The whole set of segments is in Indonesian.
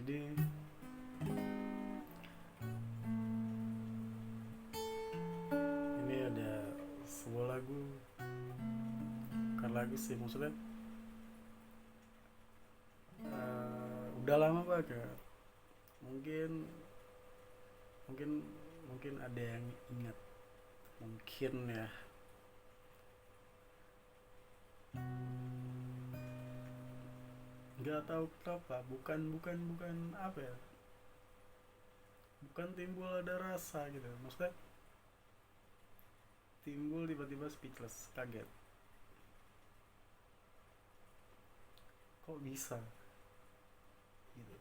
Jadi ini ada sebuah lagu, bukan lagu sih maksudnya, udah lama banget. Mungkin mungkin mungkin ada yang ingat, mungkin ya. Nggak tahu kenapa, bukan apa ya, bukan timbul ada rasa gitu, maksudnya timbul tiba-tiba speechless, kaget, kok bisa gitu,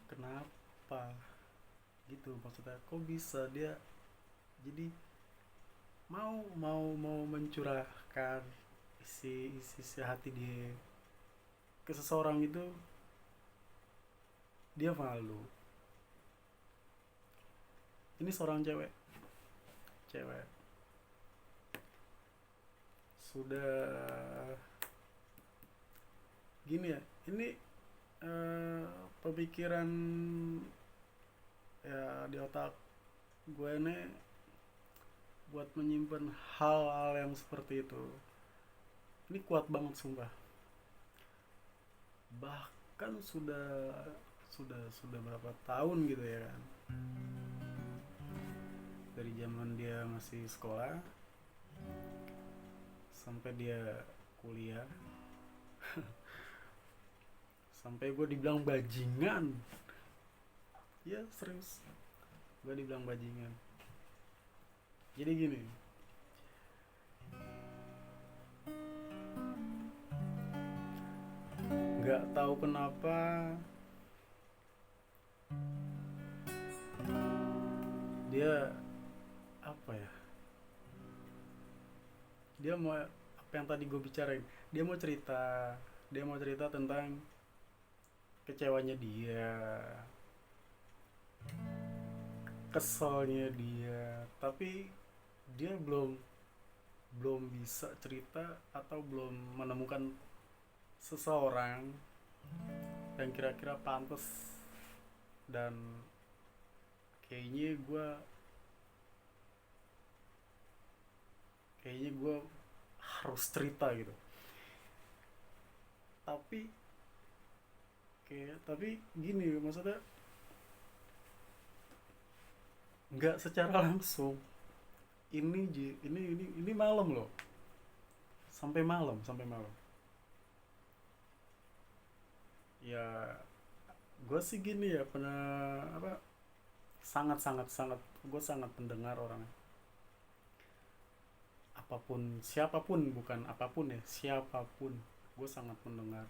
kenapa gitu, maksudnya kok bisa dia jadi mau mencurahkan isi hati dia ke seseorang itu, dia malu. Ini seorang cewek, cewek sudah gini ya, ini eh, pemikiran ya di otak gue ini buat menyimpan hal-hal yang seperti itu. Ini kuat banget sumpah. Bahkan sudah berapa tahun gitu ya kan. Dari zaman dia masih sekolah sampai dia kuliah, sampai gue dibilang bajingan. Ya serius, gue dibilang bajingan. Jadi gini, nggak tahu kenapa dia, apa ya, dia mau, apa yang tadi gue bicarain, dia mau cerita tentang kecewanya dia, keselnya dia, tapi dia belum belum bisa cerita atau belum menemukan seseorang yang kira-kira pantas, dan kayaknya gue kayaknya gue harus cerita gitu. Tapi gini, maksudnya nggak secara langsung. Ini malam loh, sampai malam ya. Gue sih gini ya, pernah apa, sangat sangat sangat, gue sangat pendengar orangnya, apapun siapapun, bukan apapun ya, siapapun gue sangat mendengar,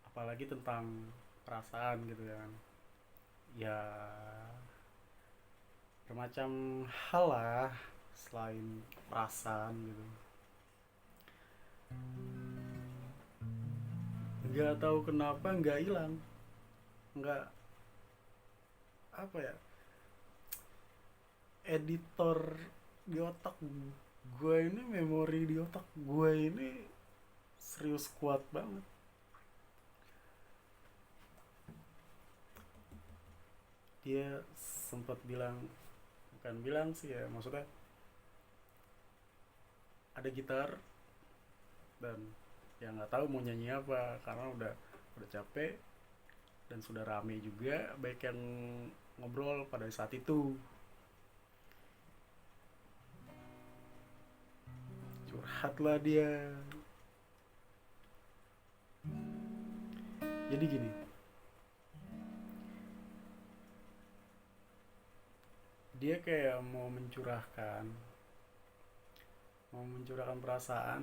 apalagi tentang perasaan gitu ya kan. Ya bermacam hal lah selain perasaan gitu. Nggak tahu kenapa nggak hilang, nggak, apa ya, editor di otak gue ini, memori di otak gue ini serius kuat banget. Dia sempat bilang, bukan bilang sih ya, maksudnya ada gitar, dan ya nggak tahu mau nyanyi apa karena udah capek, dan sudah rame juga baik yang ngobrol pada saat itu. Curhatlah dia. Jadi gini, dia kayak mau mencurahkan perasaan,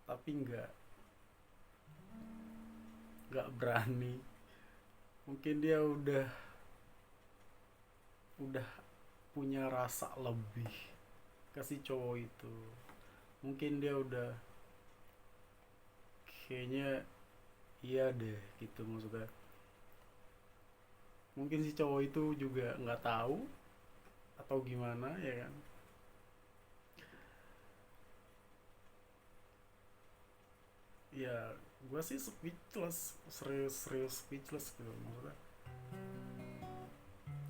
tapi nggak berani. Mungkin dia udah punya rasa lebih ke si cowok itu. Mungkin dia udah, kayaknya iya deh gitu, maksudnya mungkin si cowok itu juga nggak tahu atau gimana ya kan. ya gue sih speechless, serius serius speechless gitu maksudnya.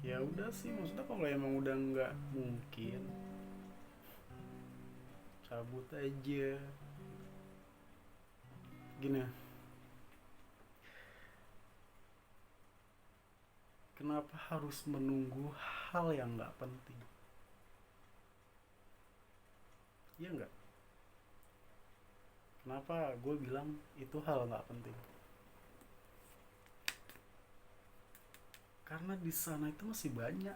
Ya udah sih, maksudnya kalau emang udah nggak mungkin, cabut aja. Gini, kenapa harus menunggu hal yang nggak penting? Iya nggak? Kenapa gue bilang itu hal nggak penting? Karena di sana itu masih banyak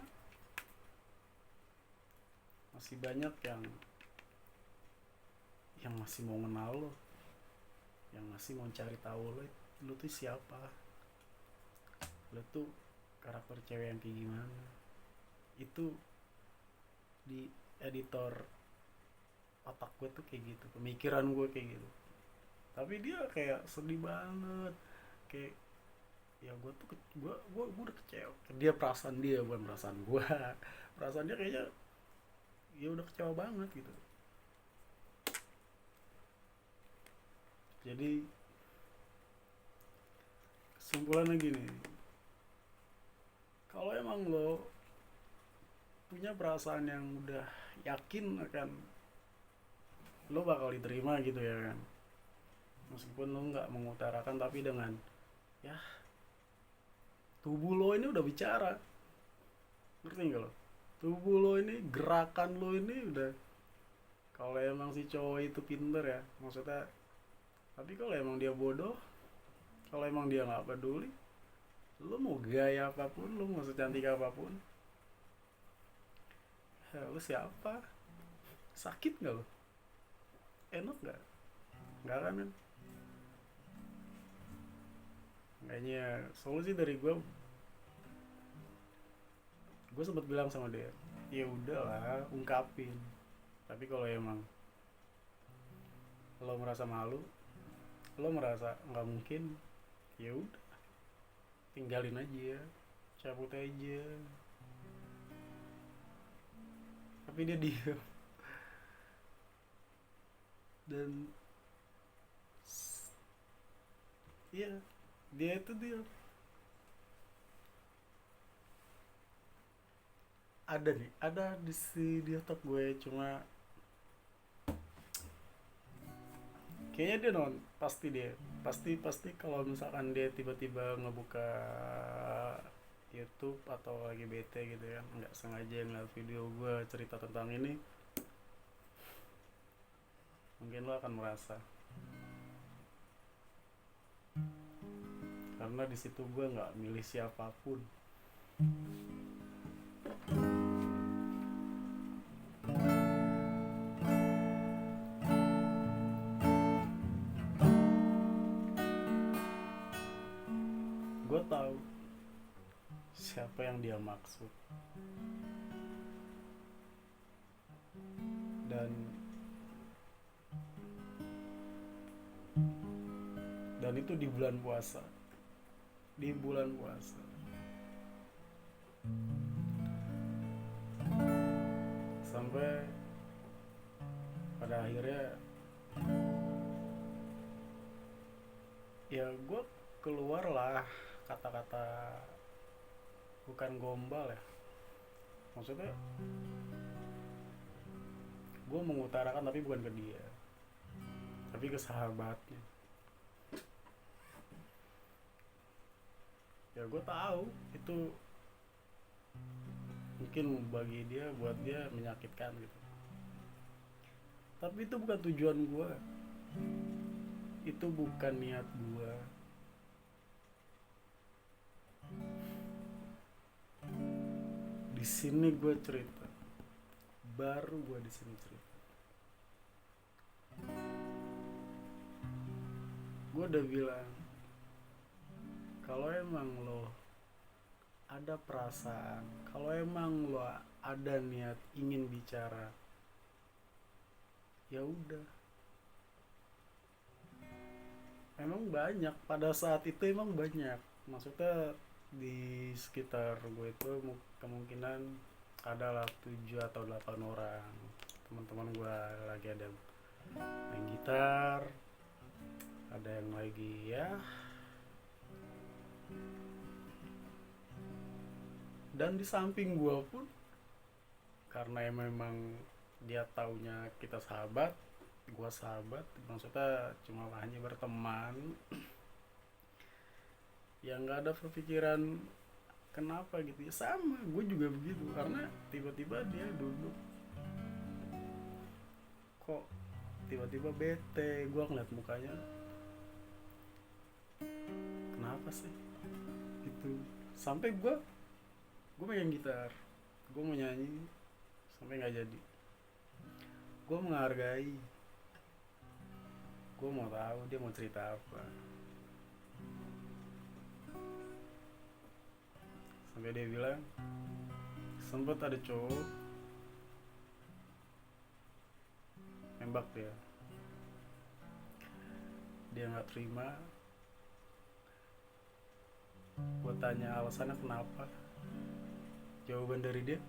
yang masih mau kenal lo, yang masih mau cari tahu lo tuh siapa, lo tuh karakter cewek yang kayak gimana. Itu di editor otak gue tuh kayak gitu, pemikiran gue kayak gitu. Tapi dia kayak sedih banget, kayak ya gue udah kecewa. Dia perasaan dia bukan perasaan gue. Perasaan dia kayaknya ya udah kecewa banget gitu. Jadi kesimpulannya gini, kalau emang lo punya perasaan yang udah yakin akan lo bakal diterima gitu ya kan, meskipun lo nggak mengutarakan tapi dengan ya tubuh lo ini udah bicara, ngerti nggak lo? Tubuh lo ini, gerakan lo ini udah, kalau emang si cowok itu pinter ya maksudnya. Tapi kalau emang dia bodoh, kalau emang dia nggak peduli, lo mau gaya apapun, lo mau secantik apapun, ya lo siapa? Sakit nggak lo? Enak nggak? Nggak kan kan? Kayaknya solusi dari gue sempat bilang sama dia, ya udahlah ungkapin. Tapi kalau emang lo merasa malu, lo merasa nggak mungkin, ya udah tinggalin aja, cabut aja. Tapi dia diem. Dan iya, dia itu dia ada nih, ada di otak gue, cuma kayaknya dia pasti pasti kalau misalkan dia tiba-tiba ngebuka YouTube atau lagi bete gitu ya, nggak sengaja ngeliat video gue cerita tentang ini, mungkin lo akan merasa, karena di situ gue nggak milih siapapun. Gue tahu siapa yang dia maksud, dan itu di bulan puasa, di bulan puasa sampai pada akhirnya ya gue keluar lah kata-kata, bukan gombal ya, maksudnya gue mengutarakan tapi bukan ke dia, tapi ke sahabatnya. Ya gue tahu itu mungkin bagi dia, buat dia menyakitkan gitu, tapi itu bukan tujuan gue, itu bukan niat gue. Di sini gue cerita, baru gue di sini cerita. Gue udah bilang, kalau emang lo ada perasaan, kalau emang lo ada niat ingin bicara, ya udah. Emang banyak pada saat itu, emang banyak, maksudnya di sekitar gue itu kemungkinan adalah 7 atau 8 orang teman-teman gue lagi ada main gitar, ada yang lagi ya. Dan di samping gua pun, karena memang dia taunya kita sahabat, gua sahabat, maksudnya cuma hanya berteman, ya nggak ada perpikiran kenapa gitu ya. Sama gue juga begitu, karena tiba-tiba dia duduk, kok tiba-tiba bete. Gue ngeliat mukanya, kenapa sih gitu. Sampai gue megang gitar, gue mau nyanyi, sampai nggak jadi. Gue menghargai, gue mau tahu dia mau cerita apa. Sampai dia bilang sempet ada cowok nembak dia nggak terima. Gue tanya alasannya kenapa, jawaban dari dia,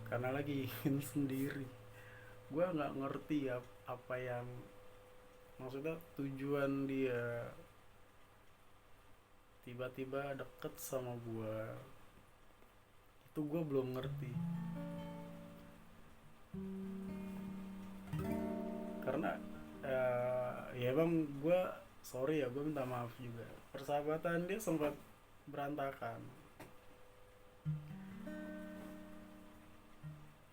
karena lagi ingin sendiri. Gue nggak ngerti ya apa yang maksudnya tujuan dia tiba-tiba deket sama gue. Itu gue belum ngerti, karena ya emang gue sorry ya, gue minta maaf juga, persahabatan dia sempat berantakan.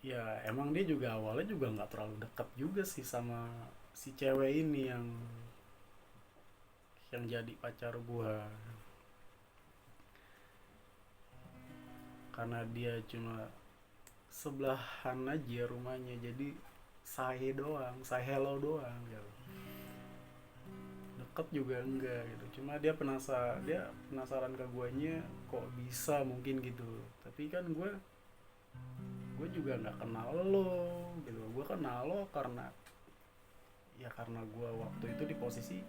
Ya emang dia juga awalnya juga nggak terlalu dekat juga sih sama si cewek ini yang jadi pacar gua, karena dia cuma sebelahan aja rumahnya, jadi say doang, say hello doang gitu. Deket juga enggak gitu, cuma dia penasaran ke guanya, kok bisa mungkin gitu. Tapi kan gue juga nggak kenal lo gitu. Gue kenal lo karena ya karena gue waktu itu di posisi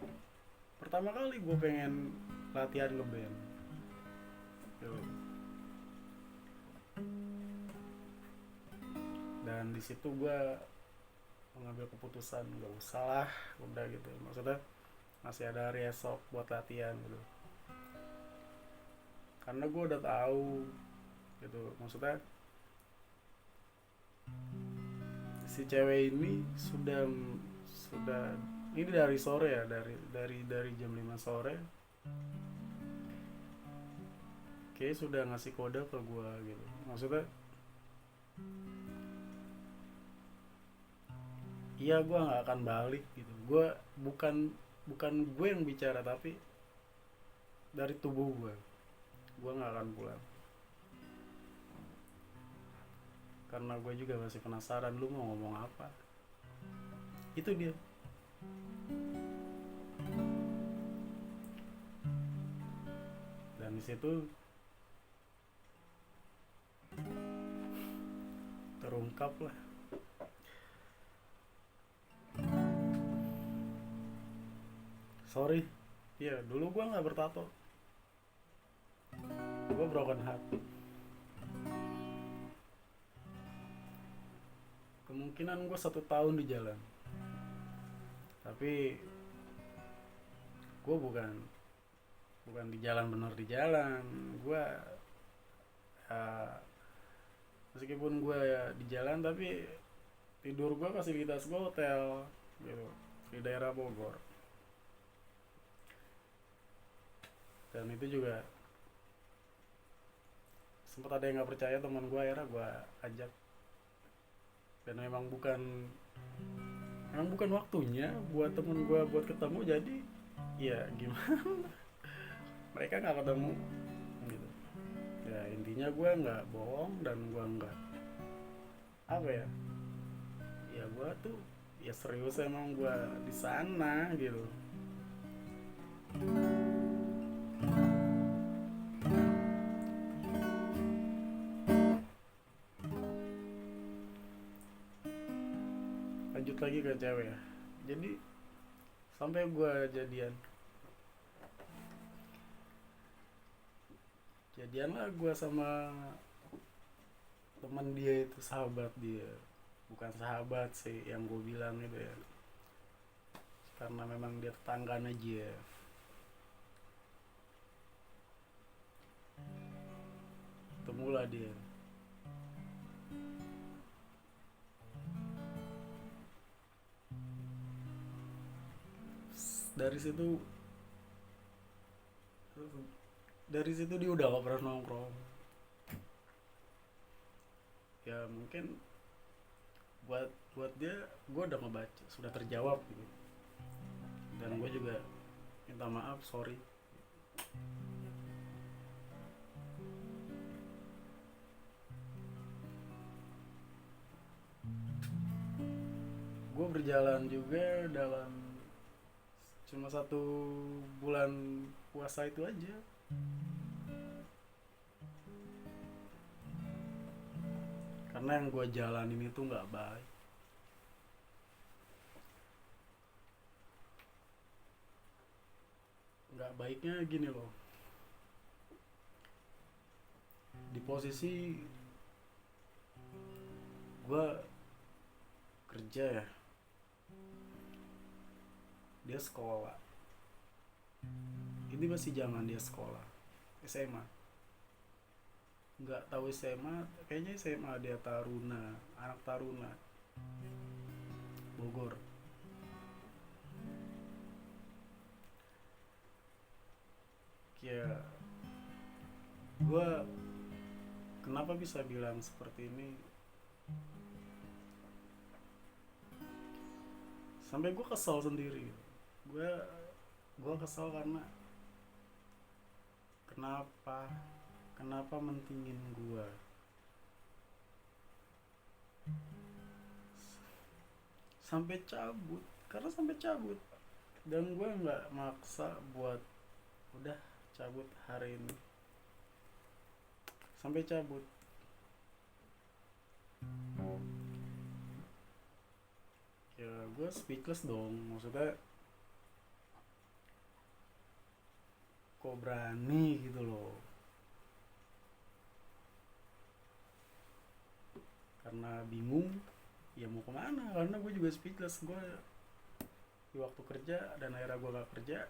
pertama kali gue pengen latihan ngeband gitu. Dan di situ gue mengambil keputusan gak usah lah, udah gitu. Maksudnya masih ada hari esok buat latihan gitu, karena gue udah tahu gitu. Maksudnya si cewek ini sudah ini dari sore ya, dari jam 5 sore kayak sudah ngasih kode ke gue gitu. Maksudnya iya gue nggak akan balik gitu. Gue bukan gue yang bicara, tapi dari tubuh gue nggak akan pulang, karena gue juga masih penasaran lu mau ngomong apa. Itu dia. Dan di situ terungkap lah. Sorry, iya dulu gue nggak bertato, gue broken heart. Kemungkinan gue 1 tahun di jalan, tapi gue bukan di jalan, bener di jalan. Gue uh, meskipun gue di jalan, tapi tidur gue, fasilitas gue hotel gitu di daerah Bogor. Dan itu juga sempat ada yang nggak percaya teman gue, akhirnya gue ajak. Dan memang bukan waktunya buat temen gue buat ketemu, jadi ya gimana, mereka nggak ketemu gitu. Ya intinya gue nggak bohong, dan gue nggak apa ya, ya gue tuh ya serius, emang gue di sana gitu. Lanjut lagi ke cewek ya, jadi sampai gue jadian lah gue sama teman dia itu, sahabat dia. bukan sahabat sih yang gue bilang itu ya, karena memang dia tetanggaan aja. Temulah dia. dari situ dari situ dia udah gak pernah nongkrong. Ya mungkin buat buat dia gue udah ngebaca, sudah terjawab gitu, dan gue juga minta maaf, sorry. Gue berjalan juga dalam cuma 1 bulan puasa itu aja, karena yang gue jalanin itu nggak baik. Nggak baiknya gini loh, di posisi gue kerja ya, dia sekolah, ini masih zaman dia sekolah SMA. Nggak tahu SMA, kayaknya SMA dia Taruna, anak Taruna Bogor. Ya gue kenapa bisa bilang seperti ini, sampai gue kesel sendiri. Gue kesel karena kenapa kenapa mentingin gue, sampai cabut, karena sampai cabut. Dan gue nggak maksa buat udah cabut hari ini, sampai cabut. Ya gue speechless dong, maksudnya kok berani gitu loh. Karena bingung, ya mau kemana, karena gue juga speechless. Gue di waktu kerja, dan akhirnya gue gak kerja.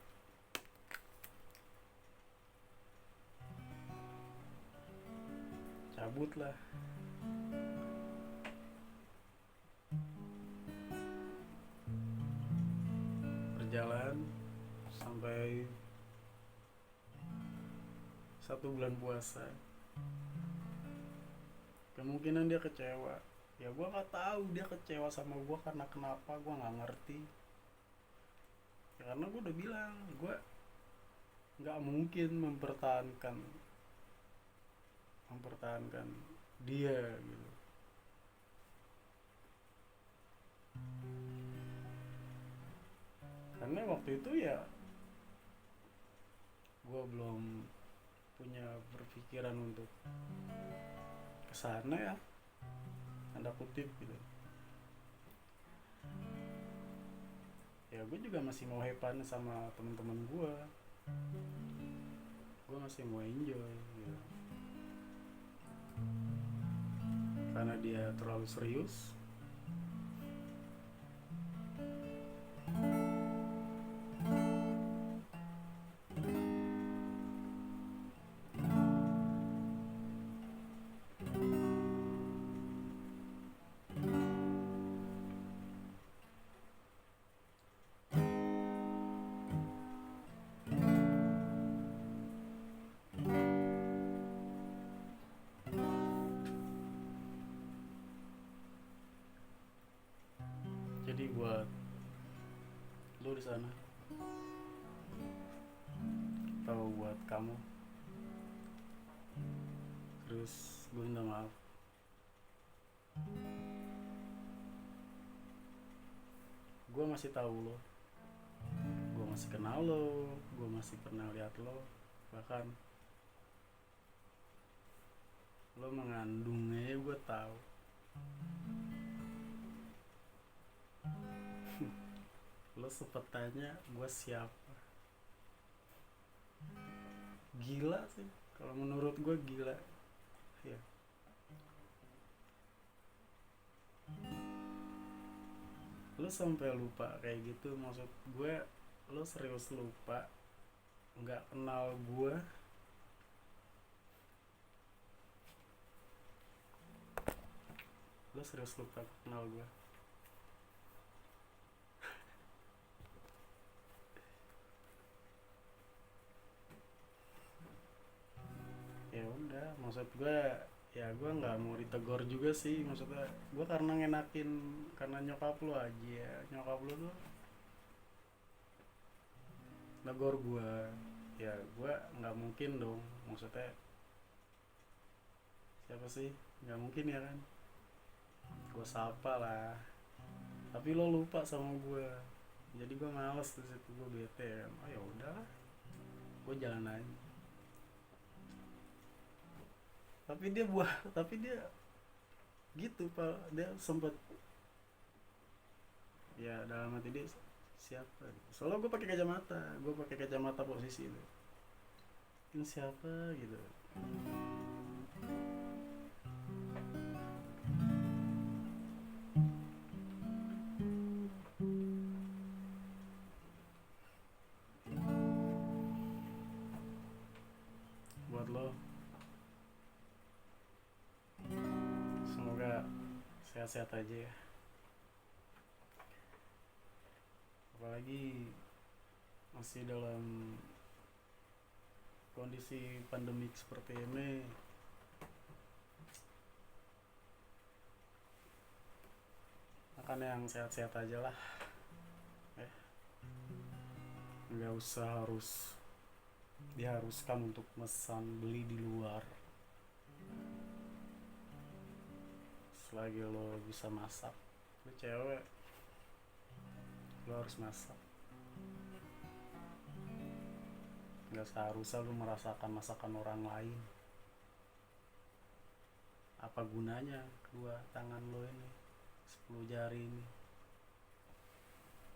Cabut lah. Berjalan sampai 1 bulan puasa. Kemungkinan dia kecewa. Ya gue nggak tahu dia kecewa sama gue karena kenapa, gue nggak ngerti. Ya karena gue udah bilang, gue nggak mungkin mempertahankan dia gitu. Karena waktu itu ya gue belum punya berpikiran untuk kesana ya, tanda kutip gitu. Ya gue juga masih mau hepan sama teman-teman gue masih mau enjoy gitu. Karena dia terlalu serius, jadi buat lo di sana atau buat kamu, terus gue minta maaf. Gue masih tahu lo, gue masih kenal lo, gue masih pernah lihat lo, bahkan lo mengandungnya gue tahu. Lo sempet tanya gue siapa. Gila sih, kalau menurut gue gila ya. lo sampai lupa kayak gitu, maksud gue lo serius lupa nggak kenal gue, lo serius lupa kenal gue. Ya udah, maksud gue ya gue nggak mau ditegur juga sih, maksudnya gue karena ngenakin, karena nyokap lo aja ya, nyokap lo tuh negor gue, ya gue nggak mungkin dong, maksudnya siapa sih, nggak mungkin ya kan, gue sapa lah, tapi lo lupa sama gue, jadi gue males, di situ gue bete kan, oh ya udah, gue jalan aja. Tapi dia buah, tapi dia gitu pak, dia sempet, ya dalam hati dia siapa, soalnya gue pakai kacamata posisi itu, ini siapa gitu. Buat lo, semoga sehat-sehat aja ya, apalagi masih dalam kondisi pandemik seperti ini. Makan yang sehat-sehat aja lah, eh nggak usah harus diharuskan untuk pesan beli di luar, selagi lo bisa masak, lo cewek, lo harus masak, nggak seharusnya lo merasakan masakan orang lain. Apa gunanya kedua tangan lo ini, 10 jari ini,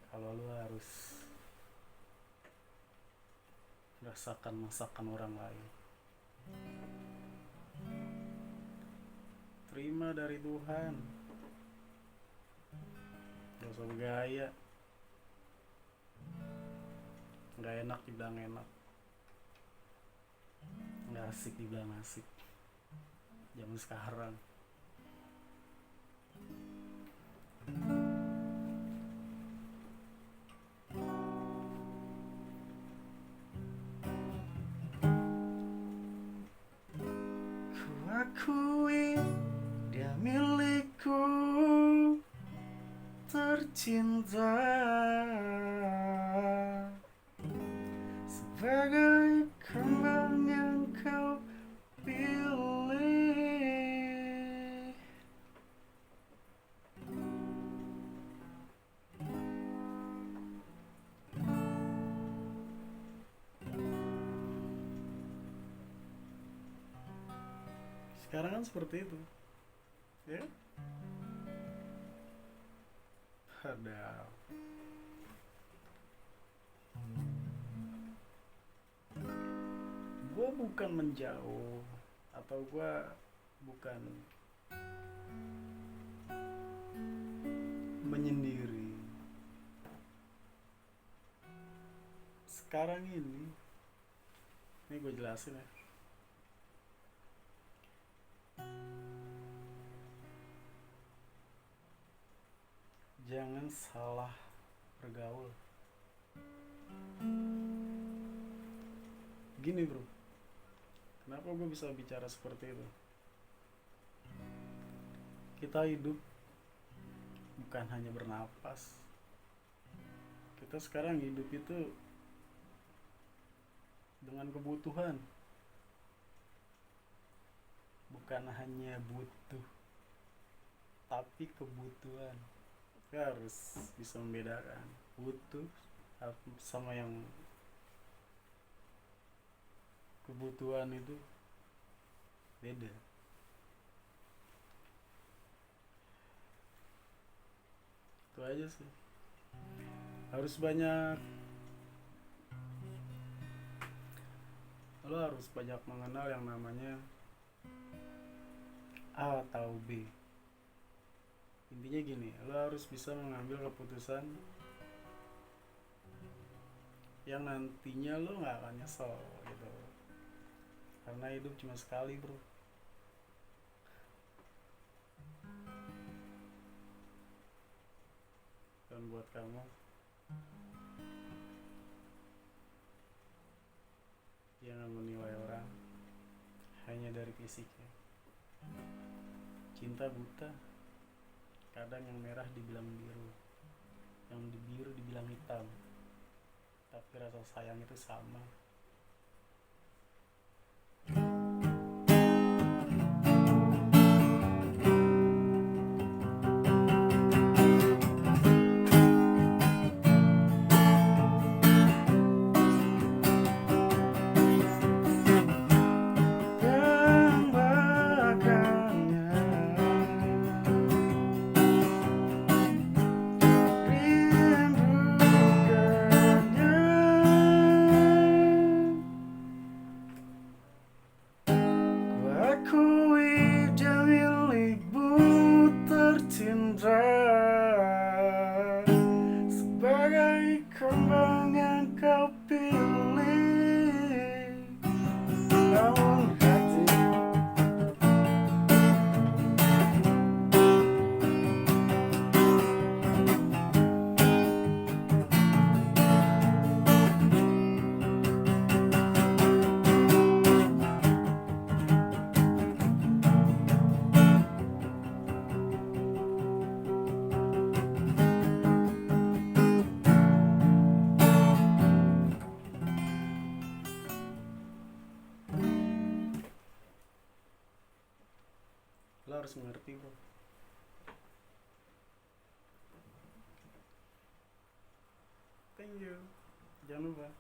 kalau lo harus merasakan masakan orang lain. Terima dari Tuhan, gak usah bergaya, nggak enak dibilang enak, nggak asik dibilang asik zaman sekarang. Ku akui dia milikku tercinta, sebagai kembang yang kau pilih. Sekarang kan seperti itu ya, ada, gue bukan menjauh atau gue bukan menyendiri. Sekarang ini gue jelasin ya, jangan salah bergaul. Gini bro, kenapa gue bisa bicara seperti itu? Kita hidup bukan hanya bernapas. Kita sekarang hidup itu dengan kebutuhan, bukan hanya butuh, tapi kebutuhan. Kita harus bisa membedakan butuh sama yang kebutuhan, itu beda. Itu aja sih. Harus banyak, lo harus banyak mengenal yang namanya A atau B. Intinya gini, lo harus bisa mengambil keputusan yang nantinya lo nggak akan nyesel gitu, karena hidup cuma sekali bro. Dan buat kamu, jangan menilai orang hanya dari fisiknya. Cinta buta, kadang yang merah dibilang biru, yang di biru dibilang hitam, tapi rasa sayang itu sama. Akui dia milikmu tercindra sebagai kembang yang kau pilih. Namun hati lo harus mengerti bro. Thank you. Jangan lupa